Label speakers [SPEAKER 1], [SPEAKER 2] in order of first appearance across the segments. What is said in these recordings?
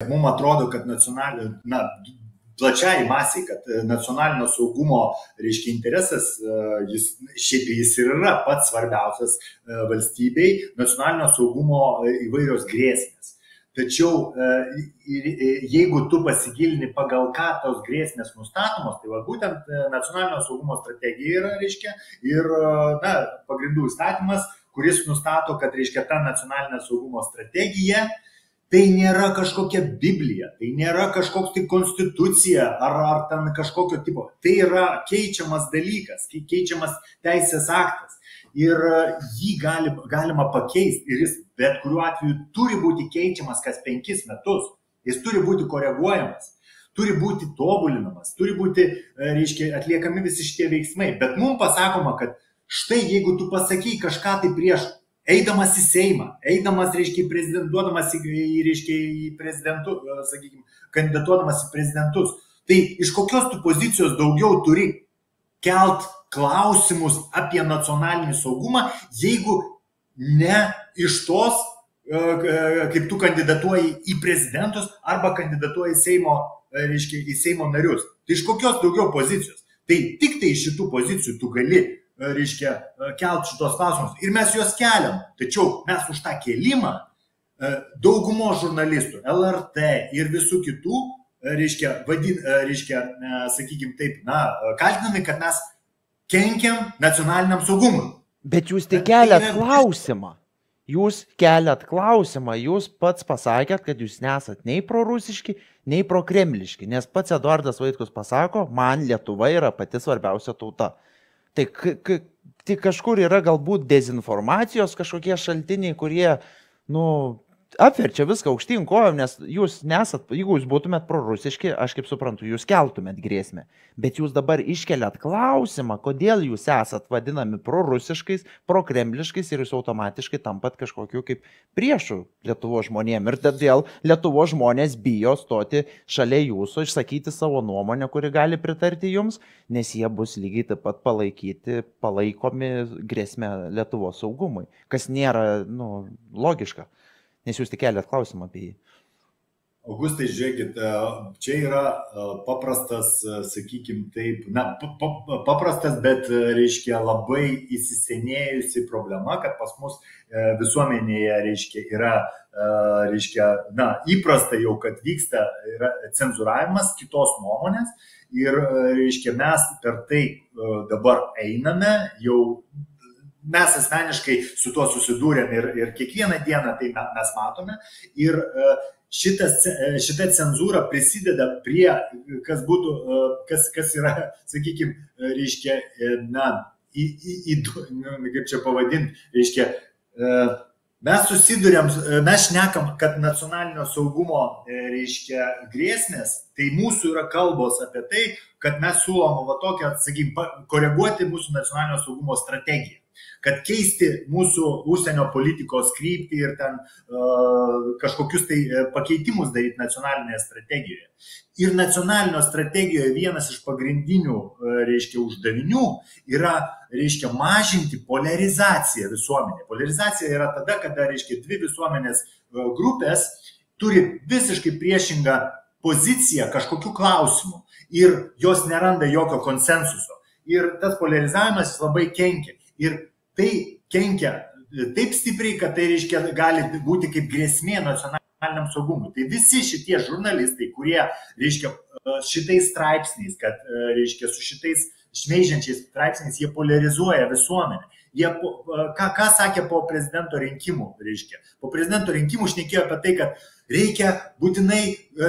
[SPEAKER 1] Mums atrodo, kad plačiai masiai, kad nacionalinio saugumo, reiškia, interesas, jis ir yra pats svarbiausias valstybei, nacionalinio saugumo įvairios grėsmės. Tačiau jeigu tu pasigilini, pagal ką tos grėsmės nustatomos, tai va būtent nacionalinio saugumo strategija yra, reiškia, ir pagrindų įstatymas, kuris nustato, kad, reiškia, ta nacionalinė saugumo strategija tai nėra kažkokia Biblija, tai nėra kažkoks tai konstitucija ar ten kažkokio tipo. Tai yra keičiamas dalykas, keičiamas teisės aktas. Ir jį galima pakeisti ir jis bet kuriuo atveju turi būti keičiamas kas 5 metus. Jis turi būti koreguojamas, turi būti tobulinamas, turi būti, reiškia, atliekami visi šitie veiksmai. Bet mums pasakoma, kad štai jeigu tu pasakai kažką tai prieš eidamas į Seimą, eidamas, reiškia, duodamas į prezidentų, sakykime, kandidatuodamas į prezidentus, tai iš kokios tu pozicijos daugiau turi kelt klausimus apie nacionalinį saugumą, jeigu ne iš tos, kaip tu kandidatuoji į prezidentus arba kandidatuoji į Seimo, reiškia, į Seimo narius. Tai iš kokios daugiau pozicijos? Tai tik tai iš šitų pozicijų tu gali, reiškia, kelt šitos klausimus. Ir mes juos keliam. Tačiau mes už tą kėlimą daugumo žurnalistų, LRT ir visų kitų, reiškia, sakykime taip, kaltinami, kad mes kenkiam nacionaliniam saugumui.
[SPEAKER 2] Bet jūs tik keliat klausimą. Jūs keliat klausimą. Jūs pats pasakėt, kad jūs nesat nei prorusiški, nei prokremliški. Nes pats Eduardas Vaitkus pasako, man Lietuva yra pati svarbiausia tauta. Tai kažkur yra galbūt dezinformacijos kažkokie šaltiniai, kurie, apverčia viską aukštyn kojom, nes jūs nesat, jeigu jūs būtumėt prorusiški, aš kaip suprantu, jūs keltumėt grėsmę. Bet jūs dabar iškeliat klausimą, kodėl jūs esat vadinami prorusiškais, prokremliškais ir jūs automatiškai tampat kažkokiu kaip priešų Lietuvos žmonėm. Ir todėl Lietuvos žmonės bijo stoti šalia jūsų, išsakyti savo nuomonę, kuri gali pritarti jums, nes jie bus lygiai taip pat palaikomi grėsmę Lietuvos saugumui, kas nėra, logiška. Nes jūs tik keliat klausimą apie jį.
[SPEAKER 1] Augustai, žiūrėkit, čia yra paprastas, sakykime taip, paprastas, bet, reiškia, labai įsisenėjusi problema, kad pas mus visuomenėje, reiškia, yra, reiškia, įprasta jau, kad vyksta yra cenzūravimas kitos nuomonės ir, reiškia, mes per tai dabar einame jau. Mes asmeniškai su tuo susidūrėm ir kiekvieną dieną tai mes matome ir šita cenzūra prisideda prie, kas yra, sakykime, reiškia, kaip čia pavadinti, reiškia, mes šnekam, kad nacionalinio saugumo, reiškia, grėsmės, tai mūsų yra kalbos apie tai, kad mes siūlom tokią, sakykime, koreguoti mūsų nacionalinio saugumo strategiją. Kad keisti mūsų užsienio politikos kryptį ir ten kažkokius tai pakeitimus daryti nacionalinėje strategijoje. Ir nacionalinio strategijoje vienas iš pagrindinių, reiškia, uždavinių yra, reiškia, mažinti polarizaciją visuomenė. Polarizacija yra tada, kada, reiškia, dvi visuomenės grupės turi visiškai priešingą poziciją kažkokiu klausimu ir jos neranda jokio konsensuso. Ir tas polarizavimas labai kenkia. Ir tai kenkia taip stipriai, kad tai, reiškia, gali būti kaip grėsmė nacionaliniam saugumui. Tai visi šitie žurnalistai, kurie, reiškia, šitais straipsniais, kad, reiškia, su šitais šmeižiančiais straipsniais, jie polarizuoja visuomenę. Jie, ką sakė po prezidento rinkimų, reiškia. Po prezidento rinkimų šnekėjo apie tai, kad reikia būtinai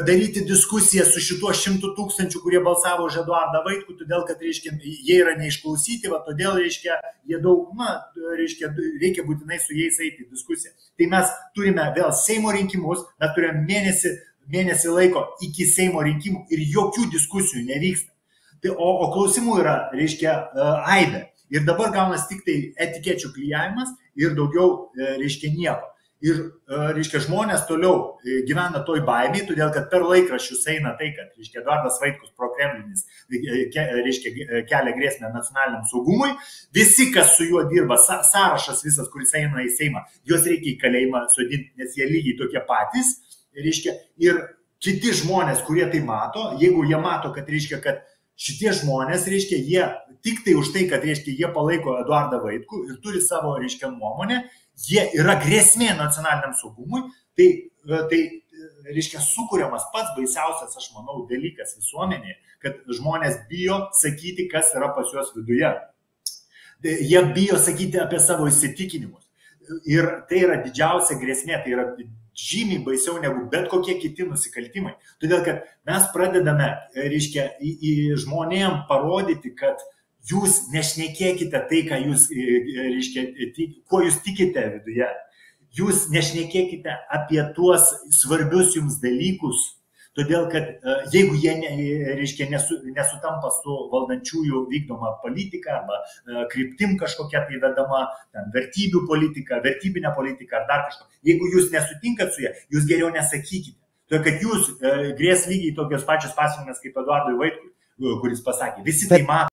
[SPEAKER 1] daryti diskusiją su šituo 100 000, kurie balsavo už Eduardą Vaitkų, todėl, kad, reiškia, jie yra neišklausyti, todėl, reiškia, jie reiškia, reikia būtinai su jais eiti į diskusiją. Tai mes turime vėl Seimo rinkimus, mes turime mėnesį laiko iki Seimo rinkimų ir jokių diskusijų nevyksta. Tai, o klausimų yra, reiškia, aibė. Ir dabar gaunas tik tai etikečių klijavimas ir daugiau, reiškia, nieko. Ir, reiškia, žmonės toliau gyvena toj baimėj, todėl, kad per laikraščius eina tai, kad, reiškia, Eduardas Vaitkus prokremlinis, reiškia, kelia grėsmę nacionaliniam saugumui. Visi, kas su juo dirba, sąrašas visas, kuris eina į Seimą, juos reikia į kalėjimą sodinti, nes jie lygiai tokie patys, reiškia, ir kiti žmonės, kurie tai mato, jeigu jie mato, kad reiškia, kad šitie žmonės, reiškia, jie tik tai už tai, kad, reiškia, jie palaiko Eduardą Vaitkų ir turi savo, reiškia, nuomonę, jie yra grėsmė nacionaliniam saugumui, tai reiškia, sukūriamas pats baisiausias, aš manau, dalykas visuomenėje, kad žmonės bijo sakyti, kas yra pas juos viduje. Jie bijo sakyti apie savo įsitikinimus. Ir tai yra didžiausia grėsmė, tai yra žymiai baisiau negu bet kokie kiti nusikaltimai. Todėl, kad mes pradedame, reiškia, žmonėm parodyti, kad jūs nešnekėkite tai, ką jūs, reiškia, kuo jūs tikite viduje. Jūs nešnekėkite apie tuos svarbius jums dalykus, todėl, kad jeigu jie, reiškia, nesutampa su valdančiųjų vykdoma politika arba kryptim kažkokia tai vedama, vertybių politika, vertybinė politika ar dar kažko, jeigu jūs nesutinkat su jie, jūs geriau nesakykite. Todėl, kad jūs grės lygiai tokios pačios pasekmės kaip Eduardui Vaitkui, kuris pasakė, visi tai mato.